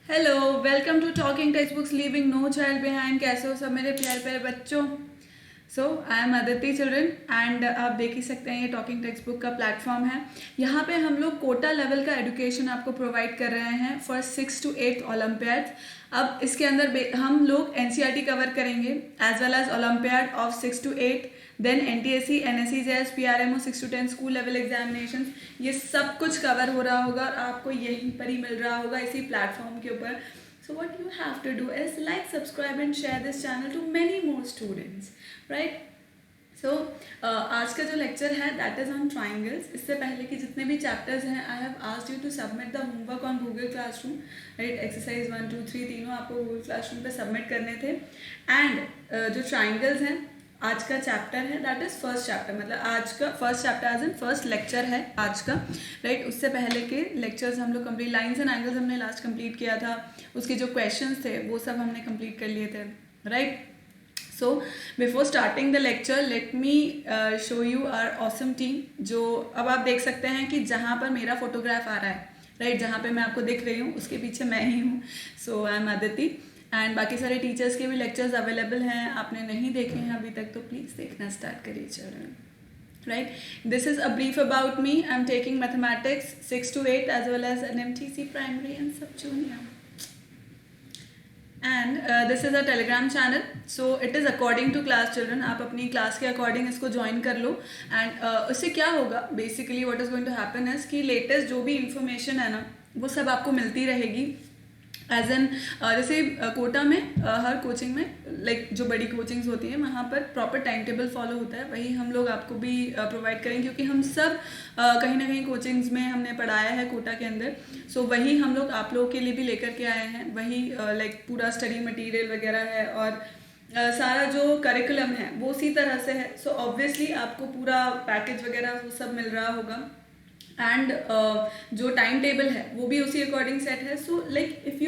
Hello, welcome to talking textbooks leaving no child behind. कैसे हो सब मेरे प्यारे प्यारे बच्चों। आई एम अदिति चिल्ड्रन एंड आप देख ही सकते हैं ये टॉकिंग टेक्स्ट बुक का प्लेटफॉर्म है। यहाँ पे हम लोग कोटा लेवल का एजुकेशन आपको प्रोवाइड कर रहे हैं for 6th to 8th olympiad. अब इसके अंदर हम लोग एनसीईआरटी कवर करेंगे as well as olympiad of 6 to 8, then NTSC, NSC, JS, PRMO, 6 to 10 school level examination. ये सब कुछ कवर हो रहा होगा और आपको यहीं पर ही मिल रहा होगा इसी प्लेटफॉर्म के ऊपर। So what you have to do is like, subscribe and share this channel to many more students, right? So आज का जो लेक्चर है दैट इज़ ऑन ट्राइंगल्स। इससे पहले कि जितने भी चैप्टर्स हैं I have asked you to submit the homework on Google classroom, right. Exercise 1, 2, 3 तीनों आपको गूगल क्लासरूम पे सबमिट करने थे। एंड जो ट्राइंगल्स हैं आज का चैप्टर है दैट इज़ फर्स्ट चैप्टर, मतलब आज का first chapter as in first lecture है आज का, राइट। उससे पहले के लेक्चर्स हम लोग कंप्लीट, लाइन्स एंड एंगल्स हमने लास्ट कंप्लीट किया था, उसके जो क्वेश्चंस थे वो सब हमने कंप्लीट कर लिए थे, right. So before starting the lecture let me show you our awesome team. जो अब आप देख सकते हैं कि जहाँ पर मेरा फोटोग्राफ आ रहा है, राइट, जहाँ पे मैं आपको दिख रही हूँ उसके पीछे मैं ही हूँ। सो आई एम अदिति एंड बाकी सारे टीचर्स के भी लेक्चर्स अवेलेबल हैं। आपने नहीं देखे हैं अभी तक तो प्लीज़ देखना स्टार्ट करिए children, right? This is a brief about me. I'm taking mathematics 6 to 8 as well as an MTC primary and sub junior. And this is a telegram channel, so it is according to class children. आप अपनी class के according इसको join कर लो। And उससे क्या होगा, basically what is going to happen is कि latest जो भी इंफॉर्मेशन है ना वो सब आपको मिलती रहेगी। एज एन जैसे कोटा में हर कोचिंग में लाइक जो बड़ी कोचिंग्स होती हैं वहाँ पर प्रॉपर टाइम टेबल फॉलो होता है, वही हम लोग आपको भी प्रोवाइड करेंगे क्योंकि हम सब कहीं ना कहीं कोचिंग्स में हमने पढ़ाया है कोटा के अंदर। सो वही हम लोग आप लोगों के लिए भी लेकर के आए हैं, वही लाइक पूरा स्टडी मटेरियल वगैरह है और सारा जो करिकुलम है वो उसी तरह से है। सो ऑब्वियसली आपको पूरा पैकेज वगैरह वो सब मिल रहा होगा एंड जो टाइम टेबल है वो भी उसी अकॉर्डिंग सेट है। So like if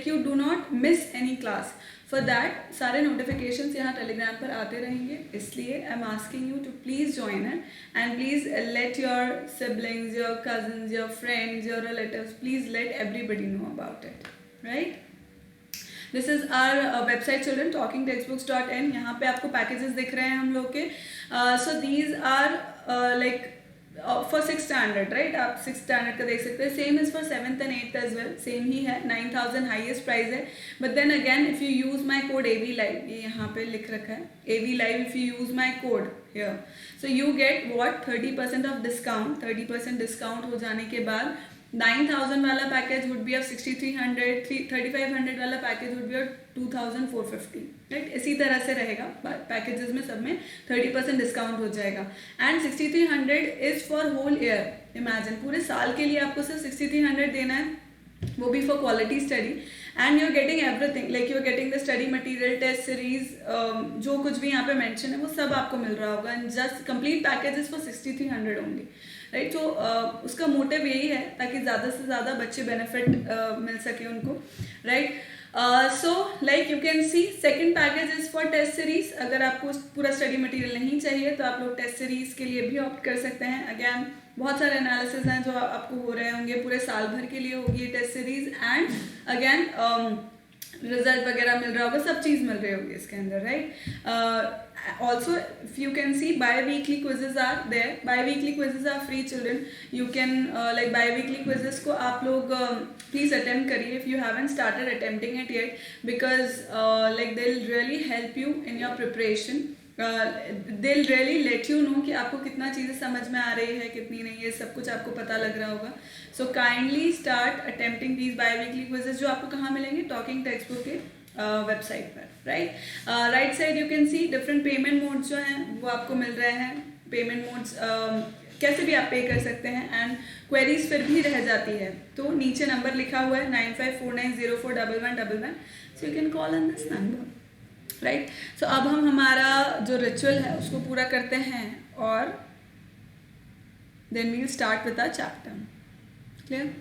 you do not miss any class, for that सारे नोटिफिकेशंस यहाँ टेलीग्राम पर आते रहेंगे, इसलिए I am asking you to please join है and please let your siblings, your cousins, your friends, your relatives, please let everybody know about it, right. This is our website children talkingtextbooks.in। यहाँ पे आपको packages दिख रहे हैं हम लोग के। So these are like for 6th standard, right. आप 6th स्टैंडर्ड का देख सकते हैं। Same is for 7th and 8th as well, same ही है। 9,000 हाईएस्ट प्राइस है। But then again if you use my code AV Live, ये यहाँ पे लिख रखा है AV Live, if you use my code here so you get what 30% of discount. 30% discount हो जाने के बाद 9,000 वाला पैकेज वुड बी ऑफ 6,300, 3,500 वाला package would be of 2,450, right. इसी तरह से रहेगा पैकेजेस में, सब में 30% डिस्काउंट हो जाएगा। And 6,300 is for whole year. Imagine पूरे साल के लिए आपको सिर्फ 6,300 देना है, वो भी for quality study. And you are getting everything, like you are getting the study material, test series, जो कुछ भी यहाँ पे मेंशन है वो सब आपको मिल रहा होगा। And just complete package is for 6,300 only, right. तो उसका मोटिव यही है ताकि ज़्यादा से ज़्यादा बच्चे बेनिफिट मिल सके उनको, right. So like you can see second package is for test series. अगर आपको पूरा स्टडी मटेरियल नहीं चाहिए तो आप लोग टेस्ट सीरीज के लिए भी ऑप्ट कर सकते हैं। अगैन बहुत सारे एनालिसिस हैं जो आपको हो रहे होंगे, पूरे साल भर के लिए होगी test series. And again result वगैरह मिल रहा होगा, सब चीज़ मिल रही होगी इसके अंदर, right. Also if you can see bi-weekly quizzes are there. Bi-weekly quizzes are free children. You can like bi-weekly quizzes को आप लोग please attempt करिए if you haven't started attempting it yet, because like they'll really help you in your preparation. They'll really let you know कि आपको कितना चीज़ें समझ में आ रही है कितनी नहीं है, सब कुछ आपको पता लग रहा होगा। So kindly start attempting these bi-weekly quizzes जो आपको कहाँ मिलेंगे, टॉकिंग टेक्स्ट बुक के वेबसाइट पर, right. Right side you can C different payment modes जो हैं वो आपको मिल रहे हैं। पेमेंट मोड्स कैसे भी आप पे कर सकते हैं एंड क्वेरीज फिर भी रह जाती है तो नीचे नंबर लिखा हुआ है 9549041111, so you can call on this number, right. So अब हम हमारा जो रिचुअल है उसको पूरा करते हैं और then we will start with our chapter. Clear?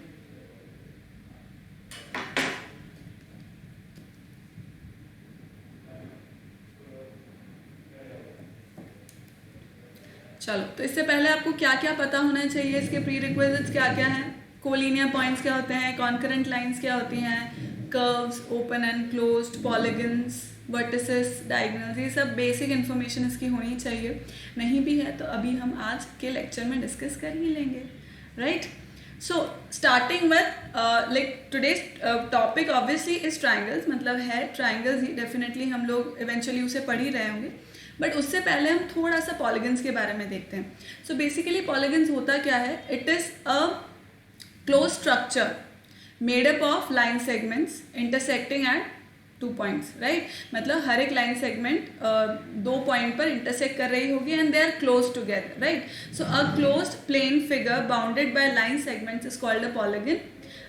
चलो, तो इससे पहले आपको क्या क्या पता होना चाहिए, इसके प्री रिक्विजिट्स क्या क्या हैं, कोलिनियर पॉइंट्स क्या होते हैं, कॉन्करेंट लाइंस क्या होती हैं, curves, open and closed, polygons, vertices, diagonals, ये सब बेसिक इन्फॉर्मेशन इसकी होनी चाहिए। नहीं भी है तो अभी हम आज के लेक्चर में डिस्कस कर ही लेंगे, right. So starting with like today's topic obviously is triangles, मतलब है ट्राइंगल्स ही, डेफिनेटली हम लोग इवेंचुअली उसे पढ़ ही रहे होंगे, बट उससे पहले हम थोड़ा सा पॉलीगन्स के बारे में देखते हैं। सो बेसिकली पॉलीगन्स होता क्या है, it is a close structure made up of line segments intersecting at 2 points, right. मतलब हर एक लाइन सेगमेंट 2 पॉइंट पर इंटरसेक्ट कर रही होगी and they are close together, right. So a closed plane figure bounded by line segments is called a polygon.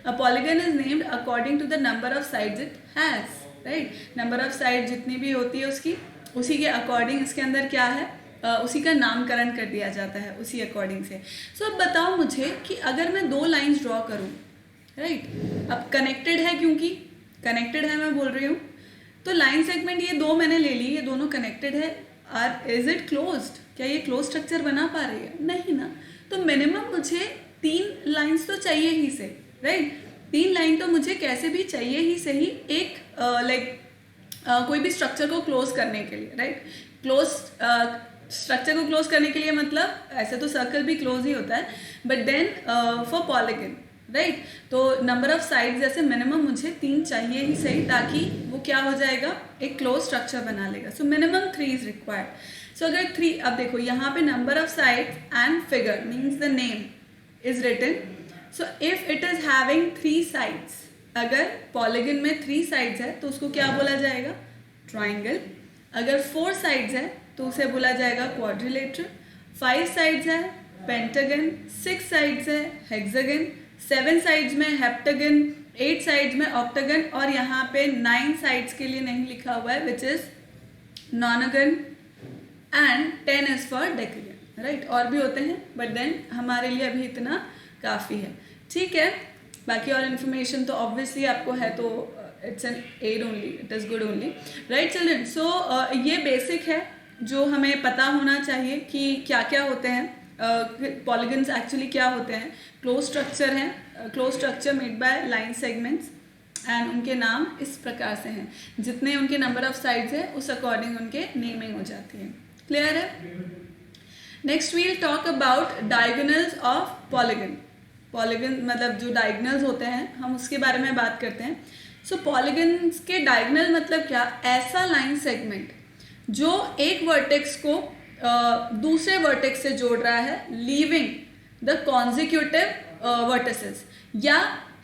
A polygon is named according to the number of sides it has, right? Number of side जितनी भी होती है उसकी, उसी के according इसके अंदर क्या है, उसी का नामकरण कर दिया जाता है उसी अकॉर्डिंग से। सो अब बताओ मुझे कि अगर मैं 2 लाइंस ड्रॉ करूँ, राइट, अब कनेक्टेड है, क्योंकि कनेक्टेड है मैं बोल रही हूँ, तो लाइन सेगमेंट ये 2 मैंने ले ली, ये दोनों कनेक्टेड है, आर इज इट क्लोज्ड, क्या ये क्लोज स्ट्रक्चर बना पा रही है? नहीं ना। तो मिनिमम मुझे 3 लाइंस तो चाहिए ही से, राइट। 3 लाइन तो मुझे कैसे भी चाहिए ही सही, एक कोई भी स्ट्रक्चर को क्लोज करने के लिए, राइट। क्लोज स्ट्रक्चर को क्लोज करने के लिए मतलब ऐसे तो सर्कल भी क्लोज ही होता है, but then for polygon, right, तो नंबर ऑफ साइड्स जैसे मिनिमम मुझे 3 चाहिए ही सही, ताकि वो क्या हो जाएगा, एक क्लोज स्ट्रक्चर बना लेगा। So minimum 3 is required. So अगर 3, अब देखो यहाँ पे number of sides and figure means the name is written. So if it is having 3 sides, अगर पॉलीगन में 3 साइड्स है तो उसको क्या बोला जाएगा, ट्राइंगल। अगर 4 साइड्स है तो उसे बोला जाएगा क्वाड्रिलेटरल। 5 साइड्स है पेंटागन, 6 साइड्स है हेक्सागन, 7 साइड्स में हेप्टागन, 8 साइड्स में ऑक्टागन, और यहाँ पे 9 साइड्स के लिए नहीं लिखा हुआ है which is nonagon, and 10 is for decagon, right. और भी होते हैं बट देन हमारे लिए अभी इतना काफ़ी है, ठीक है। बाकी और इन्फॉर्मेशन तो ऑब्वियसली आपको है, तो it's an ad only, it is good only, right children. So ये बेसिक है जो हमें पता होना चाहिए कि क्या क्या होते हैं पॉलीगन्स, एक्चुअली क्या होते हैं। क्लोज स्ट्रक्चर हैं, close structure made by line segments, and उनके नाम इस प्रकार से हैं, जितने उनके नंबर ऑफ साइड्स है उस अकॉर्डिंग उनके नेमिंग हो जाती है। क्लियर है? Next we'll talk about diagonals of polygon. Polygon मतलब जो डायगोनल्स होते हैं, हम उसके बारे में बात करते हैं। सो पॉलीगन्स के डायगोनल मतलब क्या, ऐसा लाइन सेगमेंट जो एक वर्टेक्स को दूसरे वर्टेक्स से जोड़ रहा है, लीविंग द कॉन्जिक्यूटिव वर्टिसेस, या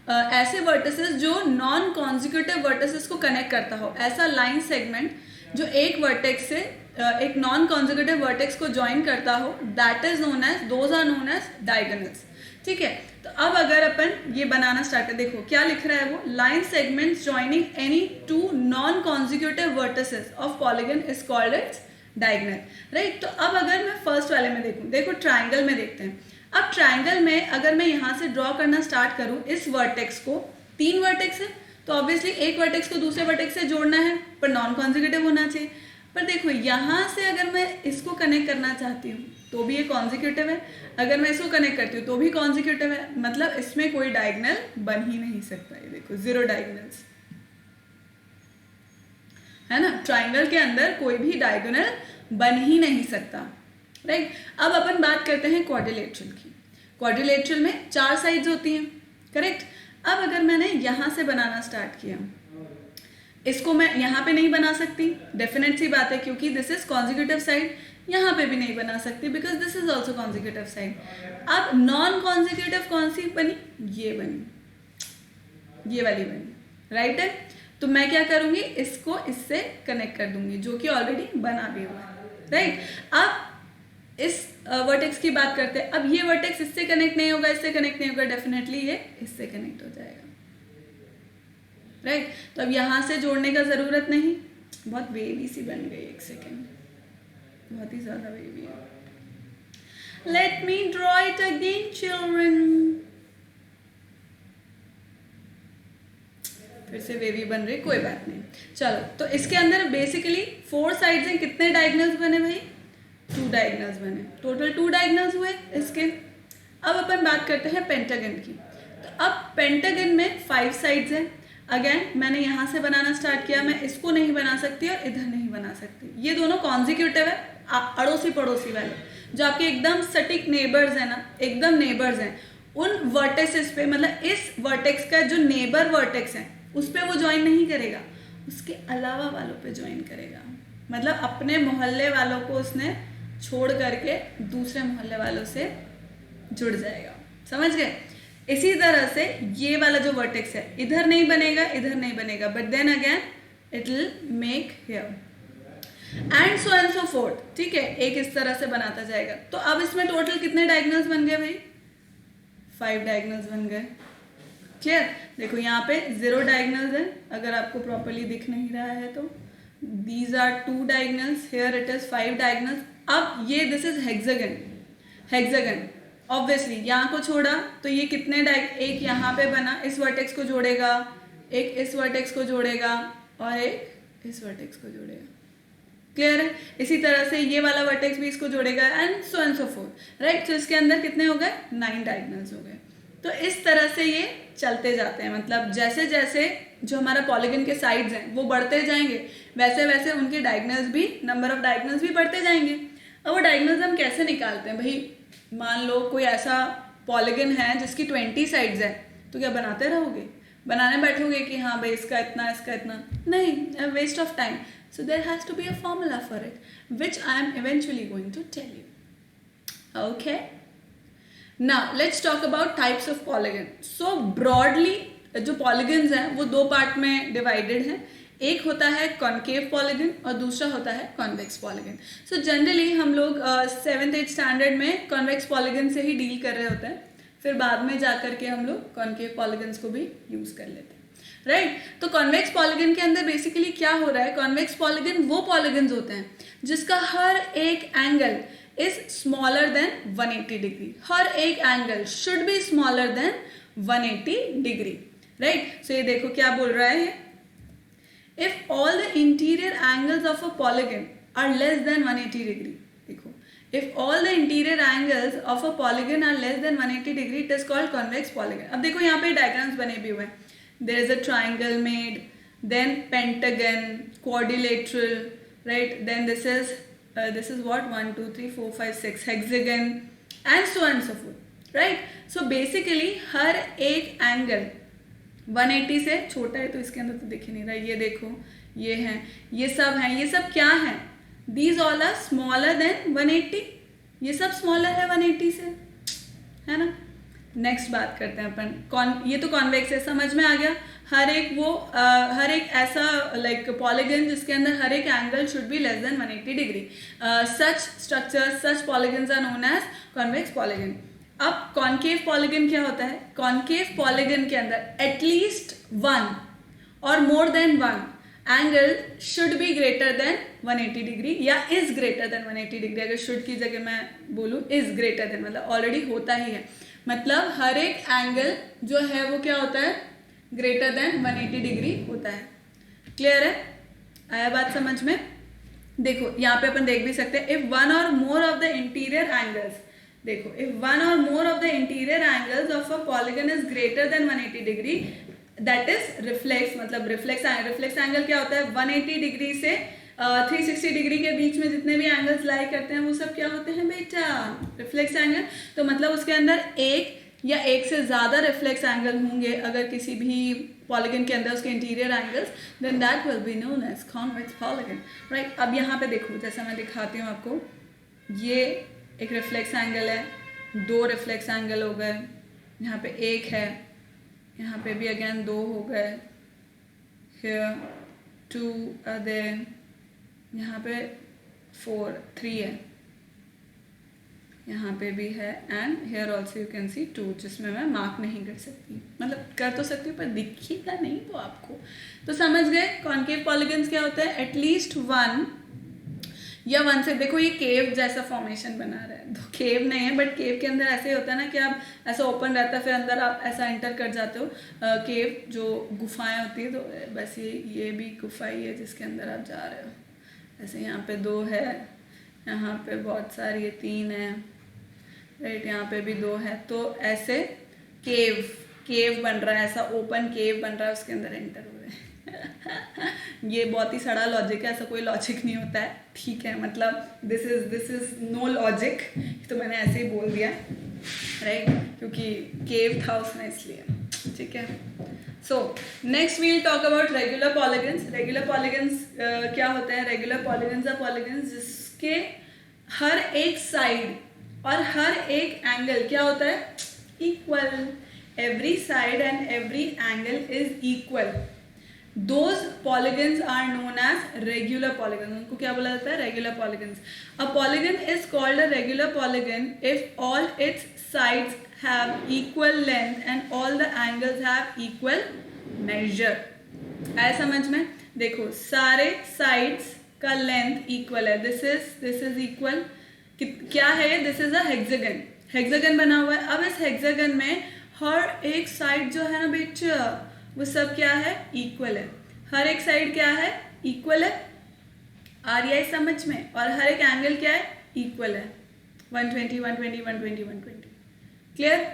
ऐसे वर्टिसेस जो नॉन कॉन्जिक्यूटिव वर्टिसेस को कनेक्ट करता हो। ऐसा लाइन सेगमेंट जो एक वर्टेक्स से एक नॉन कॉन्जिक्यूटिव वर्टेक्स को ज्वाइन करता हो, that is known as, those are known as diagonals, ठीक है। तो अब अगर अपन ये बनाना स्टार्ट है, देखो क्या लिख रहा है वो, line segments joining any 2 non consecutive vertices of polygon is called its diagonal, right. तो अब अगर मैं फर्स्ट वाले में देखूं, देखो ट्राइंगल में देखते हैं। अब ट्राइंगल में अगर मैं यहाँ से ड्रॉ करना स्टार्ट करूँ इस वर्टेक्स को, 3 वर्टेक्स है तो ऑब्वियसली एक वर्टेक्स को दूसरे वर्टेक्स से जोड़ना है, पर नॉन कॉन्जिक्यूटिव होना चाहिए। पर देखो यहाँ से अगर मैं इसको कनेक्ट करना चाहती हूँ तो भी ये कॉन्जिक्यूटिव है, अगर मैं इसको कनेक्ट करती हूँ तो भी कॉन्जिक्यूटिव है, मतलब इसमें कोई डायगोनल बन ही नहीं सकता। ये देखो 0 डायगोनल्स है ना, ट्राइंगल के अंदर कोई भी डायगोनल बन ही नहीं सकता, राइट। अब अपन बात करते हैं क्वाड्रिलेटरल की। क्वाड्रिलेटरल में 4 साइड्स होती हैं, करेक्ट। अब अगर मैंने यहाँ से बनाना स्टार्ट किया, इसको मैं यहाँ पे नहीं बना सकती, डेफिनेट सी बात है, क्योंकि दिस इज कॉन्जिक्यूटिव साइड। यहाँ पे भी नहीं बना सकती because this is also consecutive side. अब नॉन कॉन्जिक्यूटिव कौन सी बनी, ये बनी, ये वाली बनी, राइट है। तो मैं क्या करूँगी, इसको इससे कनेक्ट कर दूंगी, जो कि ऑलरेडी बना भी हुआ है, राइट। अब इस वर्टेक्स की बात करते हैं। अब ये वर्टेक्स इससे कनेक्ट नहीं होगा, इससे कनेक्ट नहीं होगा, डेफिनेटली ये इससे कनेक्ट हो जाएगा, राइट। तो अब यहाँ से जोड़ने का ज़रूरत नहीं, बहुत वेवी सी बन गई, एक सेकेंड, बहुत ही ज़्यादा वेवी है। Let me draw it again children, फिर से वेवी बन रही, कोई बात नहीं, चलो। तो इसके अंदर बेसिकली 4 साइड्स हैं, कितने डायगोनल्स बने भाई, 2 डायगोनल्स बने, टोटल 2 डायगोनल्स हुए इसके। अब अपन बात करते हैं पेंटागन की। तो अब पेंटागन में 5 साइड्स हैं। अगेन मैंने यहाँ से बनाना स्टार्ट किया, मैं इसको नहीं बना सकती और इधर नहीं बना सकती। ये दोनों कॉन्जिक्यूटिव है, अड़ोसी पड़ोसी वाले, जो आपके एकदम सटीक नेबर्स है ना, एकदम नेबर्स हैं, उन वर्टेक्सेस पे, मतलब इस वर्टेक्स का जो नेबर वर्टेक्स है उस पर वो ज्वाइन नहीं करेगा, उसके अलावा वालों पे ज्वाइन करेगा। मतलब अपने मोहल्ले वालों को उसने छोड़ करके दूसरे मोहल्ले वालों से जुड़ जाएगा। समझ गए? इसी तरह से ये वाला जो वर्टेक्स है इधर नहीं बनेगा, इधर नहीं बनेगा, but then again it will make here and so forth. ठीक है, एक इस तरह से बनाता जाएगा। तो अब इसमें टोटल कितने डायगोनल्स बन गए भाई? 5 डायगोनल्स बन गए। क्लियर? देखो यहाँ पे 0 डायगोनल्स है, अगर आपको प्रॉपरली दिख नहीं रहा है तो these are 2 diagonals, here it is 5 diagonals. अब ये this is hexagon, hexagon obviously यहाँ को छोड़ा तो ये कितने एक यहाँ पे बना, इस वर्टेक्स को जोड़ेगा, एक इस वर्टेक्स को जोड़ेगा और एक इस वर्टेक्स को जोड़ेगा। क्लियर है? इसी तरह से ये वाला वर्टेक्स भी इसको जोड़ेगा एंड सो फोर्थ। राइट? तो इसके अंदर कितने हो गए? 9 डायगोनल्स हो गए। तो इस तरह से ये चलते जाते हैं, मतलब जैसे जैसे जो हमारा पॉलीगन के साइड्स हैं वो बढ़ते जाएंगे, वैसे वैसे उनके डायगोनल्स भी, नंबर ऑफ डायगोनल्स भी बढ़ते जाएंगे। अब वो डायगोनल्स हम कैसे निकालते हैं भाई? मान लो कोई ऐसा पॉलीगन है जिसकी 20 साइड्स है, तो क्या बनाते रहोगे? बनाने बैठोगे कि हाँ भाई इसका इतना, इसका इतना? नहीं, waste of time. So there has to be a formula for it, which I am eventually going to tell you. Okay, now let's talk about types of polygon. So broadly जो पॉलीगन्स हैं वो 2 part में divided हैं। एक होता है concave polygon और दूसरा होता है कॉन्वेक्स पॉलीगन। सो जनरली हम लोग 7th-8th स्टैंडर्ड में कॉन्वेक्स पॉलीगन से ही डील कर रहे होते हैं, फिर बाद में जा करके हम लोग कॉन्केव पॉलीगन्स को भी यूज कर लेते हैं। राइट? तो कॉन्वेक्स पॉलीगन के अंदर बेसिकली क्या हो रहा है? कॉन्वेक्स पॉलीगन वो पॉलीगन्स होते हैं जिसका हर एक angle is smaller than 180 degree. हर एक angle should be smaller than 180 degree. Right? So ये देखो क्या बोल रहा है, if all the interior angles of a polygon are less than 180 degree, देखो, if all the interior angles of a polygon are less than 180 degree, it is called convex polygon. अब देखो यहाँ पे डायग्राम्स बने भी हुए हैं, there is a triangle made, then pentagon, quadrilateral, right? Then this is what 1 2 3 4 5 6 hexagon and so on and so forth, right? So basically हर एक angle 180 से छोटा है, तो इसके अंदर तो दिख ही नहीं रहा। ये देखो, ये हैं, ये सब हैं, ये सब क्या हैं? These all are smaller than 180। ये सब स्मॉलर है 180 से, है ना? नेक्स्ट बात करते हैं अपन ये तो कॉन्वेक्स है, समझ में आ गया। हर एक ऐसा लाइक पॉलीगन जिसके अंदर हर एक angle should be less than 180 degree, such structure, such polygons are known as convex polygon. अब कॉन्केव पॉलीगन क्या होता है? कॉन्केव पॉलीगन के अंदर एटलीस्ट 1 और more than 1 angle should be greater than 180 degree या इज ग्रेटर देन 180 डिग्री। अगर should की जगह मैं बोलूँ इज ग्रेटर देन, मतलब ऑलरेडी होता ही है, मतलब हर एक एंगल जो है वो क्या होता है? ग्रेटर देन 180 डिग्री होता है। क्लियर है? आया बात समझ में? देखो यहाँ पे अपन देख भी सकते हैं, इफ वन और more of the interior angles, देखो if one or more of the interior angles of a polygon is greater than 180 degree, that is reflex। मतलब reflex angle क्या होता है? 180 डिग्री से 360 डिग्री के बीच में जितने भी एंगल्स लाई करते हैं वो सब क्या होते हैं बेटा? Reflex angle. तो मतलब उसके अंदर एक या एक से ज़्यादा रिफ्लेक्स एंगल होंगे अगर किसी भी पॉलीगन के अंदर उसके interior angles, then that will be known as convex polygon. Right? अब यहाँ पे देखो, जैसा मैं दिखाती हूँ आपको, ये एक रिफ्लेक्स एंगल है, 2 रिफ्लेक्स एंगल हो गए, यहाँ पे 1 है, यहाँ पे भी अगेन 2 हो गए, here 2 are there, यहाँ पे 3 है, यहाँ पे भी है, and here also you can see 2, जिसमें मैं मार्क नहीं कर सकती, मतलब कर तो सकती हूँ पर दिखेगा नहीं तो आपको। तो समझ गए कॉन्केव पॉलीगन्स क्या होता है? एटलीस्ट 1 या 1 से, देखो ये केव जैसा फॉर्मेशन बना रहा है, तो केव नहीं है बट केव के अंदर ऐसे होता है ना कि आप ऐसा ओपन रहता है, फिर अंदर आप ऐसा एंटर कर जाते हो। केव जो गुफाएं होती है, तो बस ये भी गुफा ही है जिसके अंदर आप जा रहे हो। ऐसे यहाँ पे 2 है, यहाँ पे बहुत सारी, ये 3 है, राइट? यहाँ पे भी 2 है। तो ऐसे केव केव बन रहा है, ऐसा ओपन केव बन रहा है, उसके अंदर एंटर हो रहे हैं ये बहुत ही सड़ा लॉजिक है, ऐसा कोई लॉजिक नहीं होता है, ठीक है, मतलब दिस इज नो लॉजिक, तो मैंने ऐसे ही बोल दिया राइट, क्योंकि केव था उसमें इसलिए, ठीक है। So next we'll talk about regular polygons. Regular polygons क्या होते हैं? रेगुलर पॉलीगन्स आर पॉलीगन्स जिसके हर एक साइड और हर एक एंगल क्या होता है? Equal. Every side and every angle is equal. Those polygons are known as regular polygons. उनको क्या बोला जाता है? Regular polygons. A polygon is called a regular polygon if all its sides have equal length and all the angles have equal measure. आया समझ में? देखो सारे sides का length equal है. This is equal. क्या है? This is a hexagon. Hexagon बना हुआ है. अब इस hexagon में हर एक side जो है ना बेटा वो सब क्या है? इक्वल है। हर एक साइड क्या है? इक्वल है। आ रही है समझ में? और हर एक एंगल क्या है? इक्वल है। 120, 120, 120, 120। क्लियर?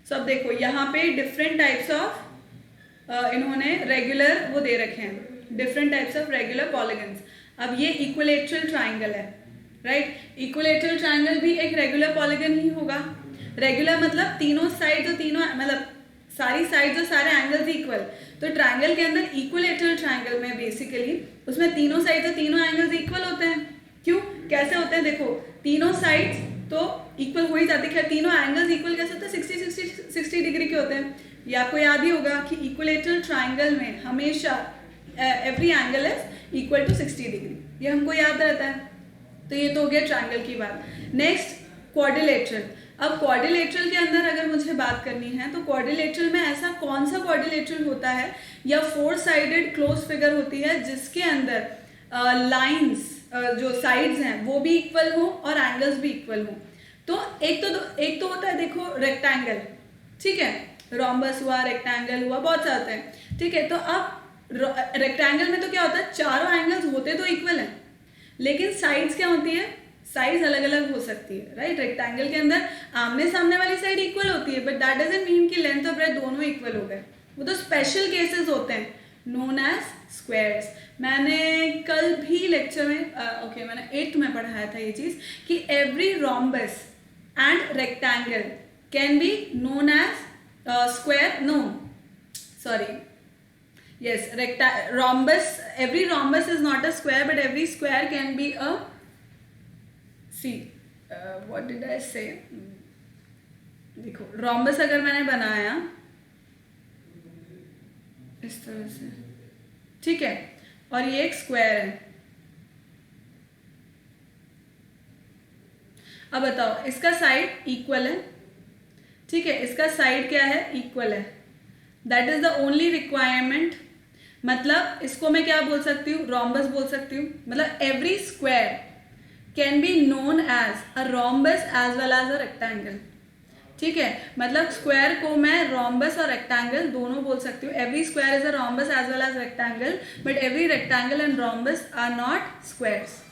सो अब देखो यहाँ पे डिफरेंट टाइप्स ऑफ इन्होंने रेगुलर वो दे रखे हैं, different types of regular polygons. अब ये इक्विलेटरल ट्राइंगल है, राइट? इक्विलेटरल ट्राइंगल भी एक रेगुलर पॉलीगन ही होगा। रेगुलर मतलब तीनों साइड और तीनों मतलब सारी साइड्स और सारे एंगल्स इक्वल। तो ट्रायंगल के अंदर इक्विलेटरल ट्रायंगल में बेसिकली उसमें तीनों साइड्स और तीनों एंगल्स इक्वल होते हैं। क्यों? कैसे होते हैं? देखो तीनों साइड्स तो इक्वल हो ही जाती है, तीनों एंगल्स इक्वल कैसे होते हैं? 60 डिग्री के होते हैं। ये आपको याद ही होगा कि इक्विलेटरल ट्रायंगल में हमेशा every angle is equal to 60 degree, ये हमको याद रहता है। तो ये तो हो गया ट्रायंगल की बात। Next quadrilateral. अब क्वाड्रिलेटरल के अंदर अगर मुझे बात करनी है तो क्वाड्रिलेटरल में ऐसा कौन सा क्वाड्रिलेटरल होता है या 4 साइडेड क्लोज फिगर होती है जिसके अंदर लाइंस जो साइड्स हैं वो भी इक्वल हो और एंगल्स भी इक्वल हो। तो एक तो होता है देखो रेक्टेंगल, ठीक है, रोम्बस हुआ, रेक्टेंगल हुआ, बहुत सारे होते हैं, ठीक है। तो अब रेक्टेंगल में तो क्या होता है? चारों एंगल्स होते तो इक्वल हैं, लेकिन साइड्स क्या होती है? साइज अलग अलग हो सकती है, राइट? रेक्टेंगल के अंदर आमने सामने वाली साइड इक्वल होती है, बट दैट डजंट मीन कि लेंथ और ब्रेथ दोनों इक्वल हो गए। वो तो स्पेशल केसेस होते हैं, नोन एज स्क्वायर्स। मैंने कल भी लेक्चर में मैंने 8th में पढ़ाया था ये चीज कि every rhombus and rectangle can be known as square. No sorry, yes, rhombus, every rhombus is not a square, but every square can be a, see, what did I say? देखो rhombus अगर मैंने बनाया इस तरह से, ठीक है, और ये एक स्क्वायर है। अब बताओ इसका साइड इक्वल है, ठीक है, इसका साइड क्या है? इक्वल है। That is the only requirement. मतलब इसको मैं क्या बोल सकती हूँ? रोम्बस बोल सकती हूँ। मतलब every square can be known as a rhombus as well as a rectangle, ठीक है। मतलब स्क्वायर को मैं रोम्बस और रेक्टेंगल दोनों बोल सकती हूँ। Every square is a rhombus as well as rectangle, but every rectangle and rhombus are not squares.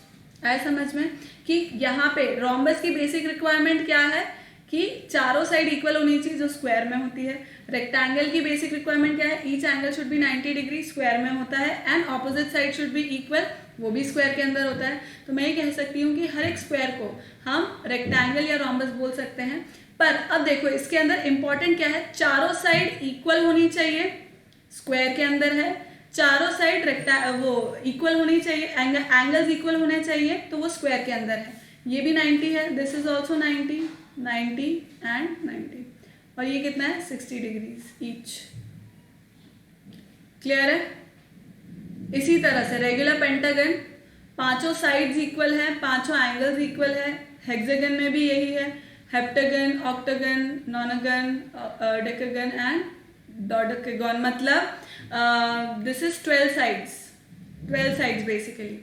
आया समझ में? कि यहाँ पे रोम्बस की बेसिक रिक्वायरमेंट क्या है कि चारों साइड इक्वल होनी चाहिए जो स्क्वायर में होती है। रेक्टेंगल की बेसिक रिक्वायरमेंट क्या है? Each angle should B 90 degree, square में होता है, and opposite side should be equal, वो भी स्क्वायर के अंदर होता है। तो मैं ये कह सकती हूँ कि हर एक स्क्वायर को हम रेक्टेंगल या रोम्बस बोल सकते हैं। पर अब देखो इसके अंदर इंपॉर्टेंट क्या है? चारों साइड इक्वल होनी चाहिए, स्क्वायर के अंदर है। चारों साइड वो इक्वल होनी चाहिए, एंगल्स इक्वल होने चाहिए, तो वो स्क्वायर के अंदर है। ये भी 90 है, दिस इज ऑल्सो 90, 90 एंड 90, और ये कितना है? 60 डिग्रीज ईच। क्लियर है? इसी तरह से रेगुलर पेंटागन, पांचों साइड्स इक्वल है, पांचों एंगल्स इक्वल है। हेक्सागन में भी यही है, हेप्टागन, ऑक्टागन, नॉनागन, डेकागन एंड डोडेकागन। मतलब this is 12 sides basically,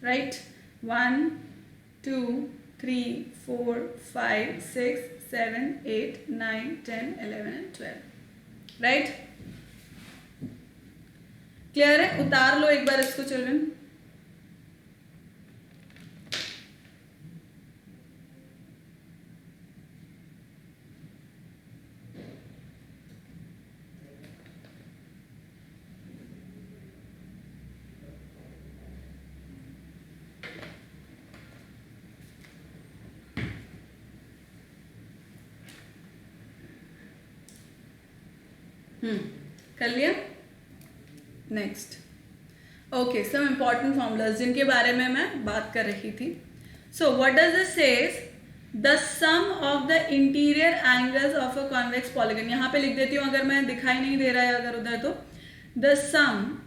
right? 1 2 3 4 5 6 7 8 9 10 11 and 12, right? Clear है? उतार लो एक बार इसको चिल्ड्रन। कर लिया। Next, okay, some important formulas जिनके बारे में मैं बात कर रही थी। So what does this says, the sum of the interior angles of a convex polygon. यहाँ पे लिख देती हूँ अगर मैं दिखाई नहीं दे रहा है अगर उधर, तो द सम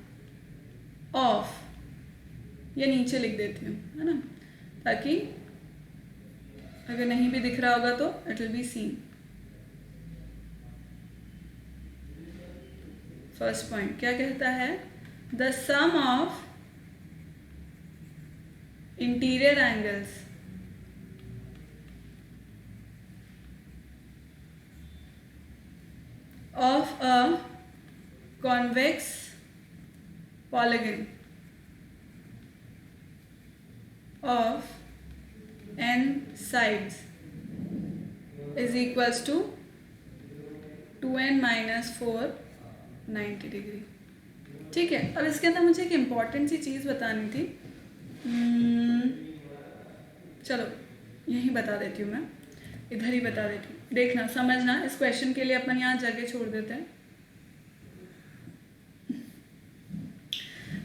ऑफ, ये नीचे लिख देती हूँ, है ना, ताकि अगर नहीं भी दिख रहा होगा तो it will be seen. First point क्या कहता है, the sum of interior angles of a convex polygon of n sides is equals to 2n minus 4 90 degree. ठीक है, अब इसके अंदर मुझे एक इम्पॉर्टेंट सी चीज़ बतानी थी। चलो यही बता देती हूँ, मैं इधर ही बता देती हूँ, देखना समझना। इस क्वेश्चन के लिए अपन यहाँ जगह छोड़ देते हैं।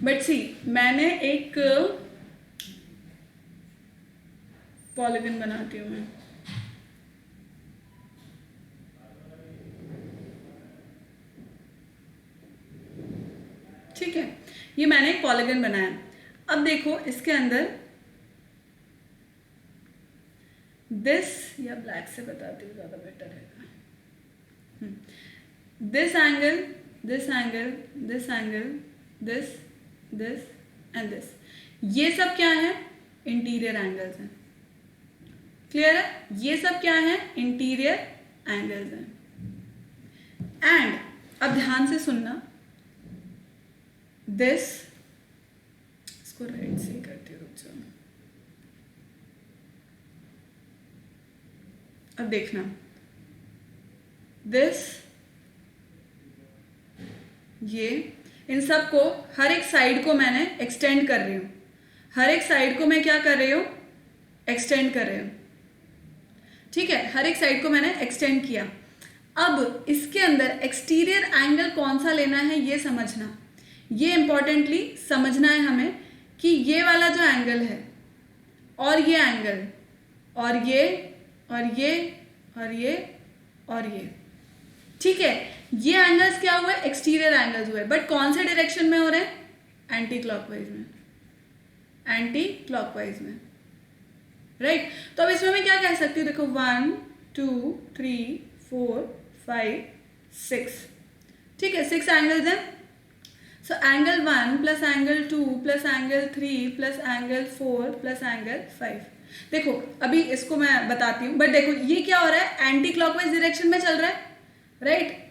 बट सी, मैंने एक पॉलीगन बनाती हूँ मैं, ठीक है, ये मैंने एक पॉलीगन बनाया। अब देखो इसके अंदर दिस, या ब्लैक से बताती हूँ ज़्यादा बेटर रहेगा। This angle, this angle, this angle, this, this and this, ये सब क्या है, इंटीरियर एंगल्स हैं। क्लियर है, ये सब क्या है, इंटीरियर एंगल्स हैं। एंड अब ध्यान से सुनना, दिस, इसको राइट से करती हूँ, रुक जाओ। अब देखना, दिस, ये, इन सब को, हर एक साइड को मैंने एक्सटेंड कर रही हूँ, हर एक साइड को मैं क्या कर रही हूँ, एक्सटेंड कर रही हूँ। ठीक है, हर एक साइड को मैंने एक्सटेंड किया। अब इसके अंदर एक्सटीरियर एंगल कौन सा लेना है ये समझना, ये इंपॉर्टेंटली समझना है हमें कि ये वाला जो एंगल है और ये एंगल और ये और ये और ये और ये, ठीक है, ये एंगल्स क्या हुए, एक्सटीरियर एंगल्स हुए। बट कौन से डायरेक्शन में हो रहे हैं, एंटी क्लॉकवाइज में, एंटी क्लॉकवाइज में, राइट। तो अब इसमें मैं क्या कह सकती हूँ, देखो 1 2 3 4 5 6, ठीक है, 6 एंगल्स हैं। So angle 1 plus angle 2 plus angle 3 plus angle 4 plus angle 5। देखो अभी इसको मैं बताती हूँ, बट देखो ये क्या हो रहा है, एंटी क्लॉकवाइज डायरेक्शन में चल रहा है, right.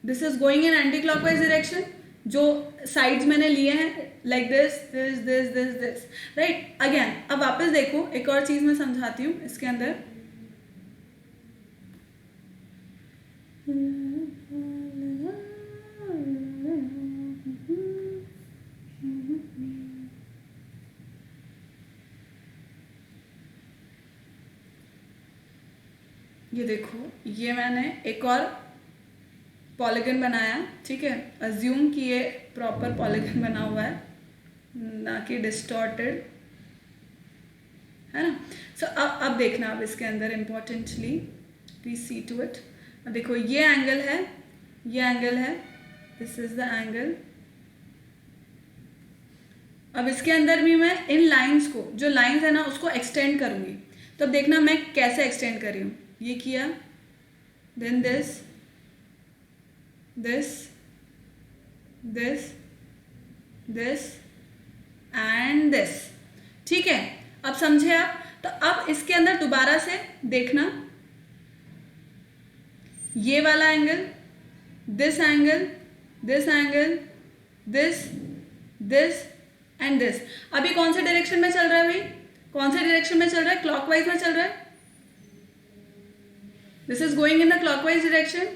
This is going in anti clockwise direction. जो साइड्स मैंने लिए हैं like this this this this this, right. Again अब वापस देखो, एक और चीज मैं समझाती हूँ इसके अंदर। ये देखो, ये मैंने एक और पॉलीगन बनाया, ठीक है। अज्यूम कि ये प्रॉपर पॉलीगन बना हुआ है, ना कि डिस्टॉर्टेड, है ना। सो अब देखना, अब इसके अंदर importantly please see to it. अब देखो ये एंगल है, ये एंगल है, दिस इज द एंगल। अब इसके अंदर भी मैं इन लाइंस को, जो लाइंस है ना, उसको एक्सटेंड करूंगी। तो अब देखना मैं कैसे एक्सटेंड कर रही हूँ। ये किया, then this this this this and this, ठीक है। अब समझे आप। तो अब इसके अंदर दोबारा से देखना, ये वाला angle, this angle, this angle, this this and this. अभी कौन से डायरेक्शन में चल रहा है भाई, कौन से डायरेक्शन में चल रहा है, क्लॉकवाइज में चल रहा है। This is going in the clockwise direction,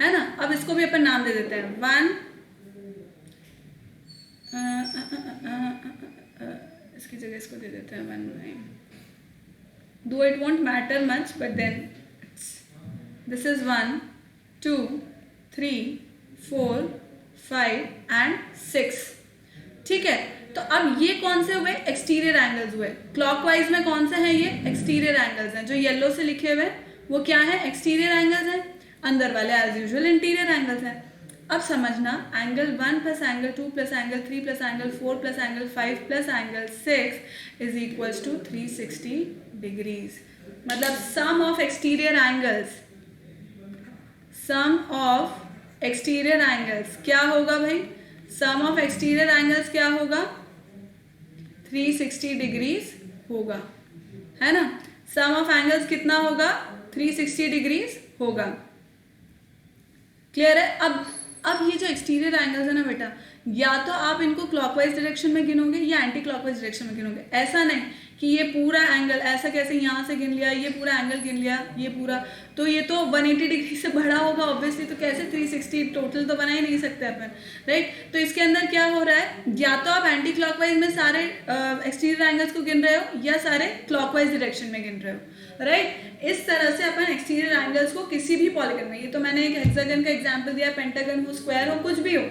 है ना। अब इसको भी अपन नाम दे देते हैं 1, इसकी जगह इसको दे देते हैं 1 9। Though it won't matter much, but then this is 1 2 3, 4, 5 and 6। ठीक है, तो अब ये कौन से हुए? एक्सटीरियर एंगल्स हुए। क्लॉकवाइज में कौन से हैं? ये एक्सटीरियर एंगल्स हैं। जो येलो से लिखे हुए वो क्या है? एक्सटीरियर एंगल्स हैं। अंदर वाले एज यूजुअल इंटीरियर एंगल्स हैं। अब समझना, angle 1 plus angle 2 plus angle 3 plus angle 4 plus angle 5 plus angle 6 is equals to 360 degrees. मतलब sum of exterior angles, sum of exterior angles क्या होगा भाई? सम ऑफ एक्सटीरियर एंगल्स क्या होगा? 360 डिग्रीज होगा, है ना। सम ऑफ एंगल्स कितना होगा? 360 डिग्रीज होगा। क्लियर है? अब ये जो एक्सटीरियर एंगल्स है ना बेटा, या तो आप इनको क्लॉकवाइज डायरेक्शन में गिनोगे या एंटी क्लॉकवाइज डायरेक्शन में गिनोगे। ऐसा नहीं कि ये पूरा एंगल ऐसा कैसे यहाँ से गिन लिया, ये पूरा एंगल गिन लिया, ये पूरा, तो ये तो 180 डिग्री से बढ़ा होगा ऑब्वियसली, तो कैसे 360 टोटल तो बना ही नहीं सकते अपन, राइट। तो इसके अंदर क्या हो रहा है, या तो आप एंटी क्लॉकवाइज में सारे एक्सटीरियर एंगल्स को गिन रहे हो या सारे क्लॉकवाइज डायरेक्शन में गिन रहे हो, राइट। इस तरह से अपन एक्सटीरियर एंगल्स को किसी भी पॉलीगन में, ये तो मैंने एक हेक्सागन का एग्जाम्पल दिया, पेंटागन हो, स्क्वायर हो, कुछ भी हो,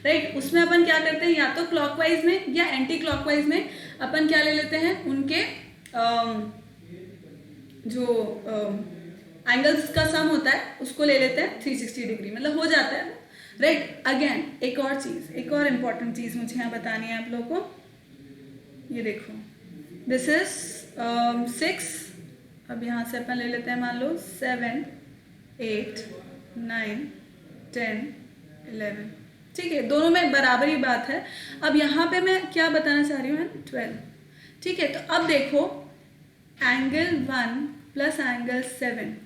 राइट, उसमें अपन क्या करते हैं, या तो क्लॉकवाइज में या एंटी क्लॉकवाइज में अपन क्या ले लेते हैं, उनके जो एंगल्स का सम होता है उसको ले लेते हैं 360 डिग्री, मतलब हो जाता है, राइट। अगेन एक और चीज़, एक और इम्पॉर्टेंट चीज़ मुझे यहाँ बतानी है आप लोगों को। ये देखो, दिस इज 6, अब यहाँ से अपन ले लेते हैं, मान लो 7, 8, 9, 10, 11, ठीक है, दोनों में बराबर ही बात है। अब यहाँ पे मैं क्या बताना चाह रही हूँ, 12, ठीक है। तो अब देखो, angle 1 plus angle 7,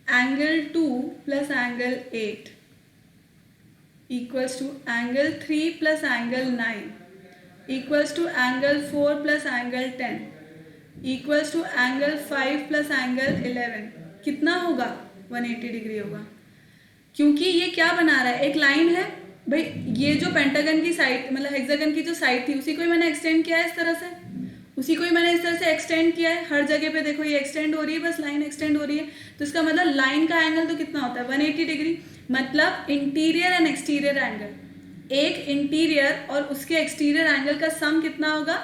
angle 2 plus angle 8 equals to angle 3 plus angle 9 equals to angle 4 plus angle 10 equals to angle 5 plus angle 11। कितना होगा? 180 डिग्री होगा, क्योंकि ये क्या बना रहा है, एक लाइन है भाई, ये जो पेंटागन की साइड, मतलब हेक्सागन की जो साइड थी, उसी को ही मैंने एक्सटेंड किया है इस तरह से, उसी को ही मैंने इस तरह से एक्सटेंड किया है। हर जगह पे देखो ये एक्सटेंड हो रही है, बस लाइन एक्सटेंड हो रही है, तो इसका मतलब लाइन का एंगल तो कितना होता है? 180 डिग्री। मतलब इंटीरियर एंड एक्सटीरियर एंगल, एक इंटीरियर और उसके एक्सटीरियर एंगल का सम कितना होगा?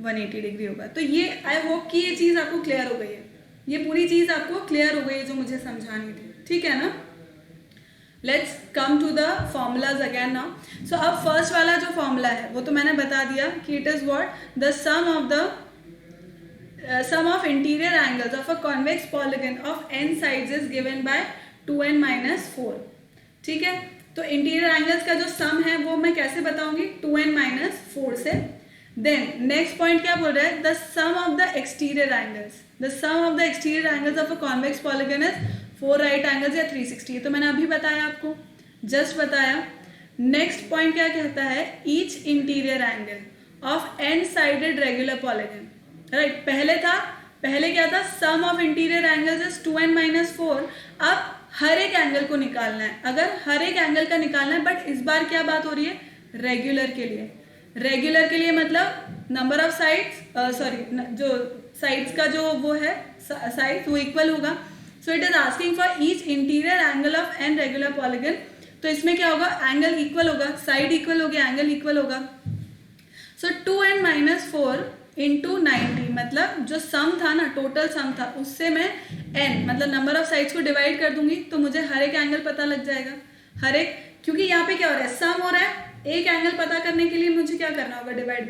180 डिग्री होगा। तो ये आई होप कि ये चीज़ आपको क्लियर हो गई है, ये पूरी चीज़ आपको क्लियर हो गई है जो मुझे समझानी थी, ठीक है ना। Let's come to the formulas again now. So अब फर्स्ट वाला जो फॉर्मूला है वो तो मैंने बता दिया कि it is what, the sum of interior angles of a convex polygon of n sides is given by 2n minus 4, ठीक है। तो इंटीरियर एंगल्स का जो सम है वो मैं कैसे बताऊंगी? 2n माइनस 4 से। देन नेक्स्ट पॉइंट क्या बोल रहा है? The sum of the exterior angles, the sum of the exterior angles of a convex polygon is 4 right angles या 360। तो मैंने अभी बताया आपको, जस्ट बताया। नेक्स्ट पॉइंट क्या कहता है? Each interior angle of an sided regular polygon, right. पहले क्या था? Sum of interior angles is 2n minus 4। अब हर एक एंगल को निकालना है, अगर हर एक एंगल का निकालना है, बट इस बार क्या बात हो रही है? रेगुलर के लिए। रेगुलर के लिए मतलब नंबर ऑफ साइड्स, सॉरी, जो साइड्स का जो वो है साइड्स वो इक्वल होगा। So it is asking for each interior angle of an regular polygon. तो इसमें क्या होगा? एंगल इक्वल होगा, साइड इक्वल हो गया, एंगल इक्वल होगा। सो 2n माइनस 4 इंटू 90, मतलब जो सम था ना, टोटल सम था, उससे मैं n मतलब नंबर ऑफ साइड्स को डिवाइड कर दूंगी, तो मुझे हर एक एंगल पता लग जाएगा। हर एक, क्योंकि यहाँ पे क्या हो रहा है? सम हो रहा है। एक एंगल पता करने के लिए मुझे क्या करना होगा? डिवाइड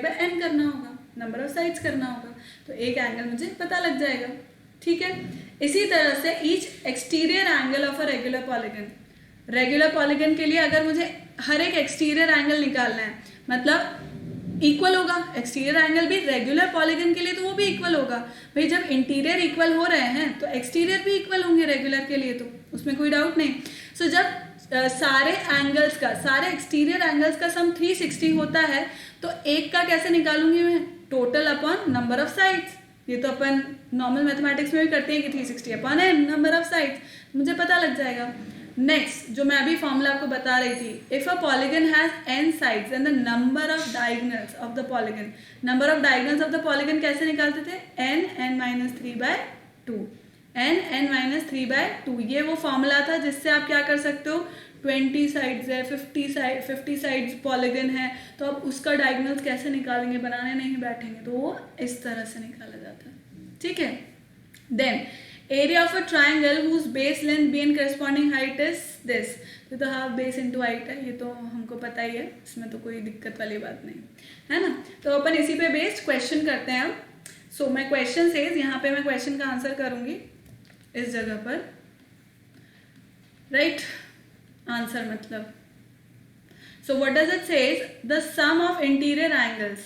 बाय n करना होगा, नंबर ऑफ साइड्स करना होगा, तो एक एंगल मुझे पता लग जाएगा, ठीक है। इसी तरह से each exterior angle of a regular polygon, regular polygon के लिए अगर मुझे हर एक एक्सटीरियर एंगल निकालना है, मतलब इक्वल होगा। एक्सटीरियर एंगल भी रेगुलर पॉलीगन के लिए तो वो भी इक्वल होगा भाई। जब इंटीरियर इक्वल हो रहे हैं तो एक्सटीरियर भी इक्वल होंगे रेगुलर के लिए, तो उसमें कोई डाउट नहीं। सो जब सारे एंगल्स का, सारे एक्सटीरियर एंगल्स का सम 360 होता है, तो एक का कैसे निकालूंगी मैं? Total upon number of sides. ये तो अपन नॉर्मल मैथमेटिक्स में भी करते हैं कि 360 upon n number of sides, मुझे पता लग जाएगा। नेक्स्ट जो मैं अभी फॉर्मूला आपको बता रही थी, if a polygon has n sides and the number of diagonals of the polygon, number of diagonals of the polygon कैसे निकालते थे? n minus 3 by 2, n-3/2। ये वो फॉर्मूला था जिससे आप क्या कर सकते हो, 20 साइड्स है, 50 साइड्स पॉलीगन है, तो आप उसका डायगोनल्स कैसे निकालेंगे, बनाने नहीं बैठेंगे, तो वो इस तरह से निकाला जाता है, ठीक है। Then area of a triangle whose base length b and corresponding height is this, तो हाफ बेस इंटू हाइट है, ये तो हमको पता ही है, इसमें तो कोई दिक्कत वाली बात नहीं है ना। तो अपन इसी पे बेस्ड क्वेश्चन करते हैं अब। सो मैं क्वेश्चन से यहाँ पे मैं क्वेश्चन का आंसर करूंगी इस जगह पर, राइट, आंसर मतलब। So what does it says, the sum of interior angles,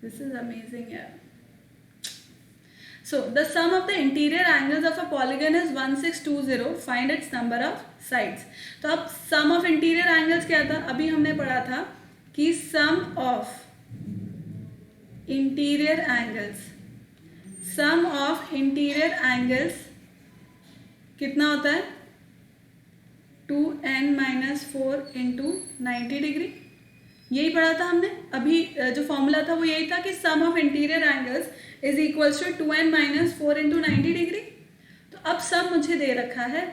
this is amazing, yeah. So the sum of the interior angles of a polygon is 1620, find its number of sides। तो अब sum of interior angles क्या था, अभी हमने पढ़ा था कि sum of interior angles कितना होता है, 2n-4 इंटू 90 डिग्री, यही पढ़ा था हमने अभी। जो फॉर्मूला था वो यही था कि sum of interior angles is equals to 2n-4 into 90 degree. तो अब सब मुझे दे रखा है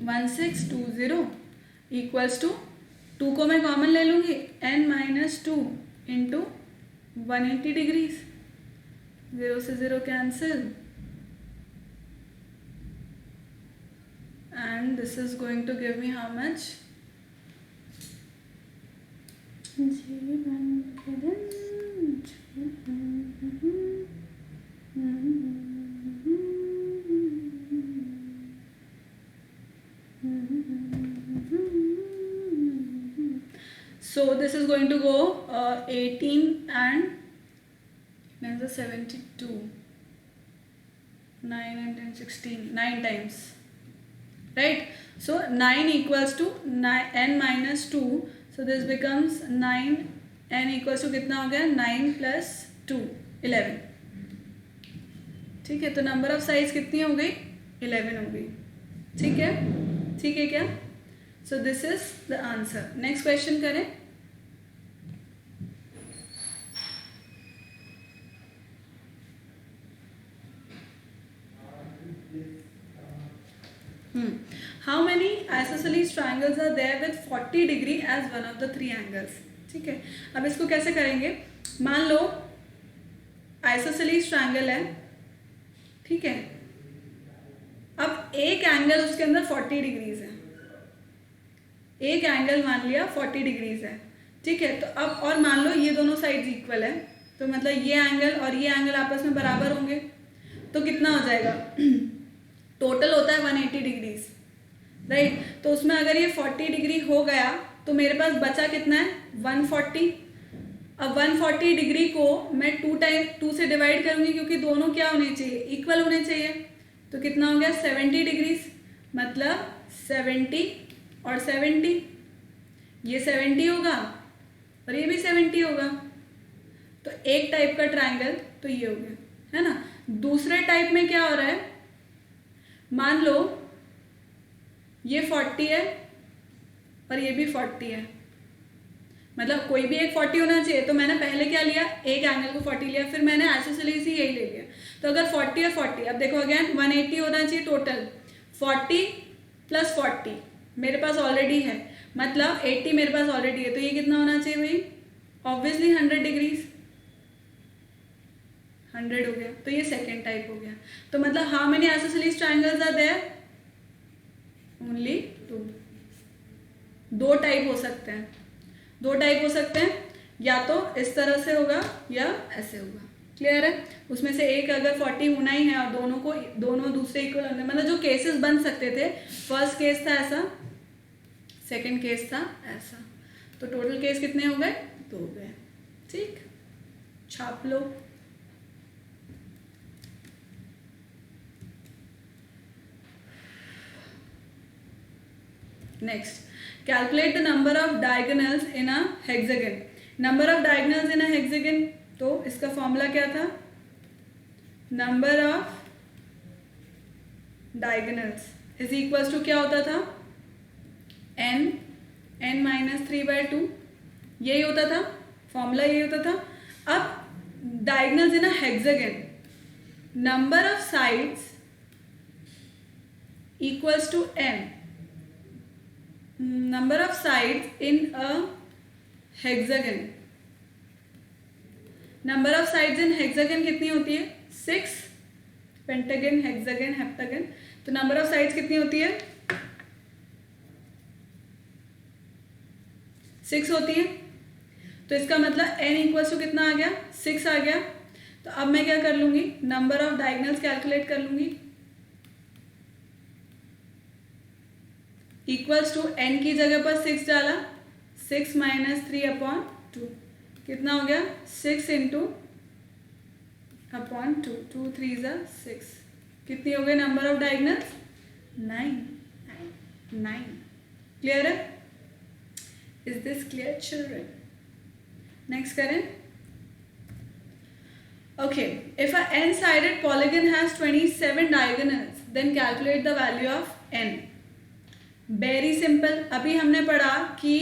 1620 इक्वल्स टू 2 को मैं कॉमन ले लूंगी, n-2 इंटू 180 डिग्रीज, 0 से 0 cancel, and this is going to give me how much, so this is going to go 18 and 72, 9 and 10, 16, 9 times, right? So 9 equals to n-2, so this becomes 9, n equals to कितना हो गया, 9 plus 2 11, ठीक है। तो number of size कितनी हो गई, 11 हो गई, ठीक है, ठीक है क्या। So this is the answer. Next question करें। How many isosceles triangles are there with 40 degree as one of the 3 angles, ठीक है। अब इसको कैसे करेंगे, मान लो आइसोसेलेस ट्रायंगल है, ठीक है। अब एक एंगल उसके अंदर 40 डिग्रीज है, एक एंगल मान लिया 40 डिग्रीज है, ठीक है। तो अब और मान लो ये दोनों साइड्स इक्वल है, तो मतलब ये एंगल और ये एंगल आपस में बराबर होंगे, तो कितना हो जाएगा टोटल होता है 180 डिग्रीज, राइट। तो उसमें अगर ये 40 डिग्री हो गया तो मेरे पास बचा कितना है 140। अब 140 डिग्री को मैं 2 से डिवाइड करूंगी, क्योंकि दोनों क्या होने चाहिए, इक्वल होने चाहिए। तो कितना हो गया 70 डिग्रीज, मतलब 70 और 70, ये 70 होगा और ये भी 70 होगा। तो एक टाइप का ट्रायंगल तो ये हो गया, है ना। दूसरे टाइप में क्या हो रहा है, मान लो ये 40 है और ये भी 40 है, मतलब कोई भी एक 40 होना चाहिए। तो मैंने पहले क्या लिया, एक एंगल को 40 लिया, फिर मैंने आइसोसेलेस ही यही ले लिया। तो अगर 40 और 40, अब देखो अगेन 180 होना चाहिए टोटल, 40 प्लस 40 मेरे पास ऑलरेडी है, मतलब 80 मेरे पास ऑलरेडी है। तो ये कितना होना चाहिए भाई, ऑब्वियसली 100 डिग्रीज, 100 हो गया। तो ये सेकेंड टाइप हो गया। तो मतलब how many isosceles triangles are there, only 2। 2 type हो सकते हैं, 2 टाइप हो सकते हैं, या तो इस तरह से होगा या ऐसे होगा, क्लियर है। उसमें से एक अगर 40 होना ही है और दोनों दूसरे इक्वल होंगे, मतलब जो केसेस बन सकते थे, फर्स्ट केस था ऐसा, सेकंड केस था ऐसा, तो टोटल केस कितने हो गए, 2 हो गए, ठीक। छाप लो। Next, calculate the number of diagonals in a hexagon. Number of diagonals in a hexagon, तो इसका फॉर्मूला क्या था, number of diagonals is equals to क्या होता था, n-3/2, यही होता था फॉर्मूला, यही होता था। अब diagonals in a hexagon, number of sides equals to n, number of sides in a hexagon, number of sides in hexagon कितनी होती है 6, पेंटागन हेक्सागन हेप्टागन, तो नंबर ऑफ साइड्स कितनी होती है 6 होती है। तो इसका मतलब n इक्वल्स टू कितना आ गया 6 आ गया। तो अब मैं क्या कर लूंगी, नंबर ऑफ डायगोनल्स कैलकुलेट कर लूंगी, इक्वल्स टू n की जगह पर 6 डाला, 6 माइनस 3/2 कितना हो गया 6 इंटू अपॉन 2, 2 3 ज़ा 6, कितनी हो गई नंबर ऑफ डायगोनल्स 9। क्लियर है? Is this clear children? Next करें। Okay, if a n sided polygon has 27 diagonals then calculate the value of n। Very simple, अभी हमने पढ़ा कि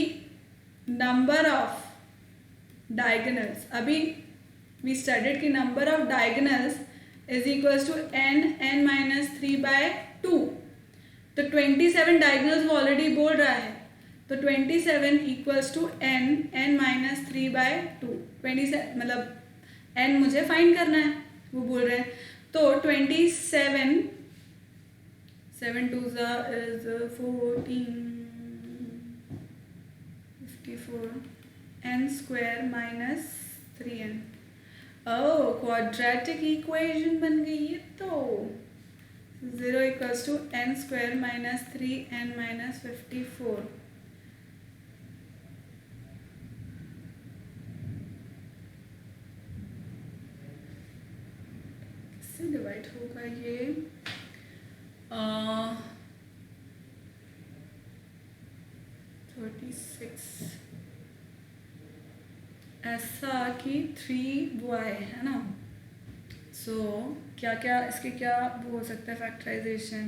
नंबर ऑफ डायगोनल्स, अभी वी स्टडीड कि number of diagonals is equals to n minus 3/2। तो 27 diagonals वो already बोल रहा है, तो 27 इक्वल्स टू n माइनस 3/2, 27 मतलब n मुझे फाइंड करना है, वो बोल रहे हैं। तो 27 7 2 is 14, 54, n square minus 3n। Oh, quadratic equation बन गई ये तो। 0 equals to n square minus 3n minus 54। किससे डिवाइड होगा ये? 36 ऐसा कि 3y है ना। सो क्या क्या इसके क्या वो हो सकता है फैक्टराइजेशन?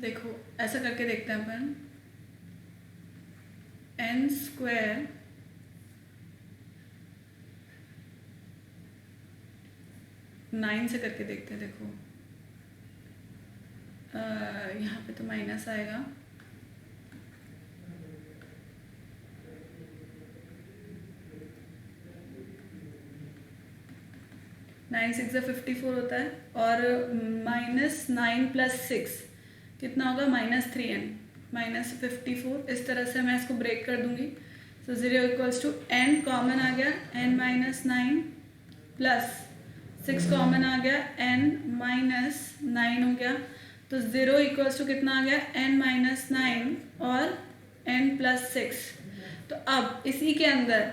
देखो ऐसा करके देखते हैं अपन, n स्क्वायर नाइन से करके देखते हैं। देखो यहाँ पे तो माइनस आएगा, नाइन 6 54 होता है, और -9 + 6 कितना होगा -3n -54। इस तरह से मैं इसको ब्रेक कर दूंगी। सो 0 इक्वल्स टू n कॉमन आ गया, n -9 प्लस 6 कॉमन आ गया, n -9 हो गया। तो 0 इक्वल्स टू कितना आ गया, n -9 और n + 6। तो अब इसी के अंदर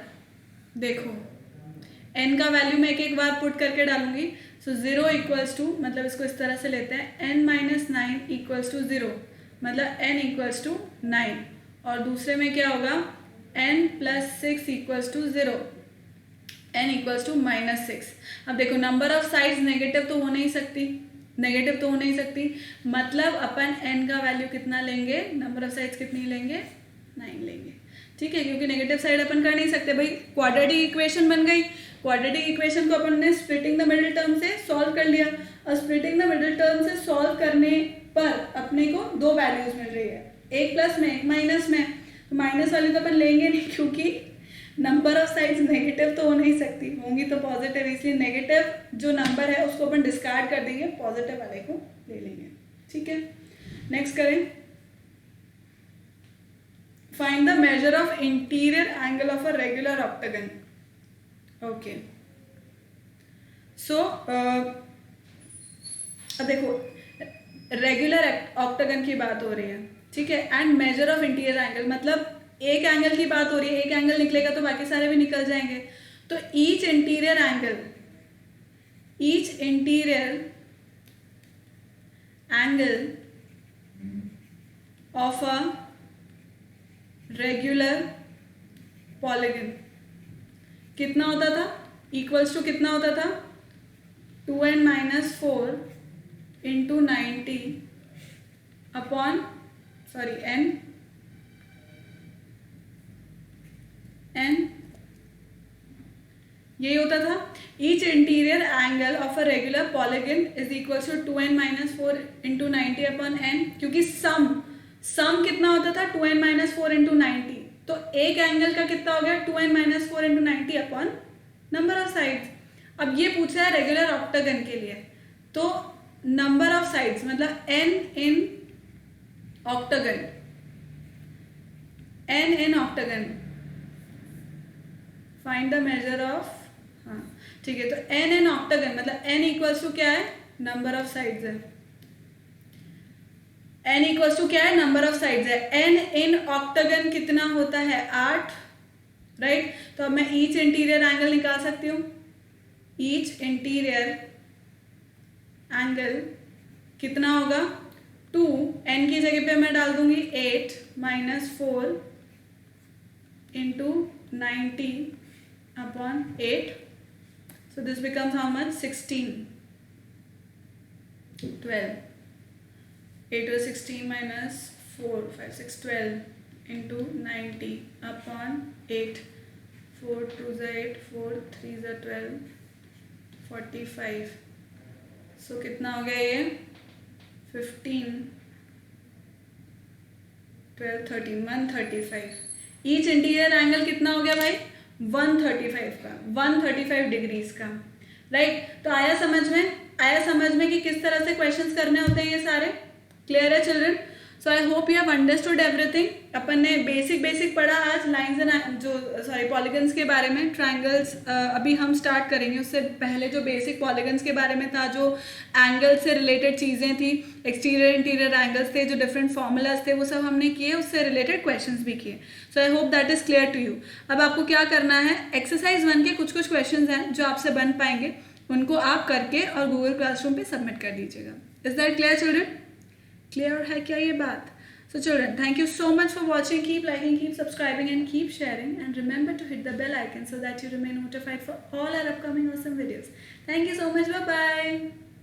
देखो n का वैल्यू मैं एक एक बार पुट करके डालूंगी। सो 0 इक्वल्स टू, मतलब इसको इस तरह से लेते हैं, n -9 इक्वल्स टू 0, मतलब n इक्वल्स टू 9, और दूसरे में क्या होगा, n + 6 equals to 0, n equals to -6। अब देखो नंबर ऑफ साइड्स नेगेटिव तो हो नहीं सकती, नेगेटिव तो हो नहीं सकती, मतलब अपन n का वैल्यू कितना लेंगे, नंबर ऑफ साइड्स कितनी लेंगे, 9 लेंगे। ठीक है, क्योंकि नेगेटिव साइड अपन कर नहीं सकते भाई। क्वाड्रेटिक इक्वेशन बन गई, क्वाड्रेटिक इक्वेशन को अपन ने स्प्लिटिंग द मिडिल टर्म से सॉल्व कर लिया, और स्प्लिटिंग द मिडिल टर्म से सॉल्व करने पर अपने को दो वैल्यूज मिल रही है, एक प्लस में एक माइनस में। तो माइनस वाली तो अपन लेंगे नहीं, क्योंकि नंबर ऑफ साइड्स नेगेटिव तो हो नहीं सकती, होंगी तो पॉजिटिव, इसलिए नेगेटिव जो नंबर है उसको अपन डिस्कार्ड कर देंगे, पॉजिटिव वाले को ले लेंगे। ठीक है, नेक्स्ट करें, find the measure of interior angle of a regular octagon. Okay, so अब देखो रेगुलर ऑक्टागन की बात हो रही है, ठीक है, and major of interior angle मतलब एक एंगल की बात हो रही है, एक एंगल निकलेगा तो बाकी सारे भी निकल जाएंगे. तो each interior angle of a regular polygon कितना होता था, इक्वल्स टू कितना होता था, 2n-4 इंटू 90 अपॉन n यही होता था. Each interior angle of a regular polygon is equal to 2n-4 into 90 upon n, क्योंकि सम कितना होता था, 2n-4 इंटू 90. तो एक एंगल का कितना हो गया, 2n-4 into 90 upon number of sides. अब ये पूछ रहा है रेगुलर ऑक्टागन के लिए, तो नंबर ऑफ साइड्स मतलब n in octagon find the measure of, हाँ ठीक है, तो n इन ऑक्टागन मतलब n इक्वल्स टू क्या है, नंबर ऑफ साइड्स है. n इक्वल्स टू क्या है, नंबर ऑफ साइड्स है. n इन ऑक्टागन कितना होता है, 8, राइट. तो अब मैं ईच इंटीरियर एंगल निकाल सकती हूँ. ईच इंटीरियर एंगल कितना होगा, 2, n की जगह पे मैं डाल दूंगी 8-4 into 90 upon 8. So this becomes how much, 16, 12. 8 or 16 minus 4, 5, 6, 12 into 90 upon 8. 4 2 is 8, 4 3 is 12, 45. So कितना हो गया ये, 15, 12, 13, 135. ईच इंटीरियर एंगल कितना हो गया भाई, 135 का, 135 डिग्रीज का, राइट. तो आया समझ में कि किस तरह से क्वेश्चंस करने होते हैं ये सारे. क्लियर है children? So I hope you have understood everything. अपन ने बेसिक पढ़ा आज लाइंस एंड पॉलीगन्स के बारे में. ट्रायंगल्स अभी हम स्टार्ट करेंगे, उससे पहले जो बेसिक पॉलीगन्स के बारे में था, जो एंगल से रिलेटेड चीज़ें थी, एक्सटीरियर इंटीरियर एंगल्स थे, जो डिफरेंट फॉर्मूलाज थे, वो सब हमने किए, उससे रिलेटेड क्वेश्चंस भी किए. So I hope that is clear to you. अब आपको क्या करना है, एक्सरसाइज 1 के कुछ क्वेश्चंस हैं जो आपसे बन पाएंगे, उनको आप करके और गूगल क्लासरूम पे सबमिट कर दीजिएगा. Is that clear children? Clear है क्या ये बात? So children, thank you so much for watching. Keep liking, keep subscribing and keep sharing, and remember to hit the bell icon so that you remain notified for all our upcoming awesome videos. Thank you so much. Bye bye.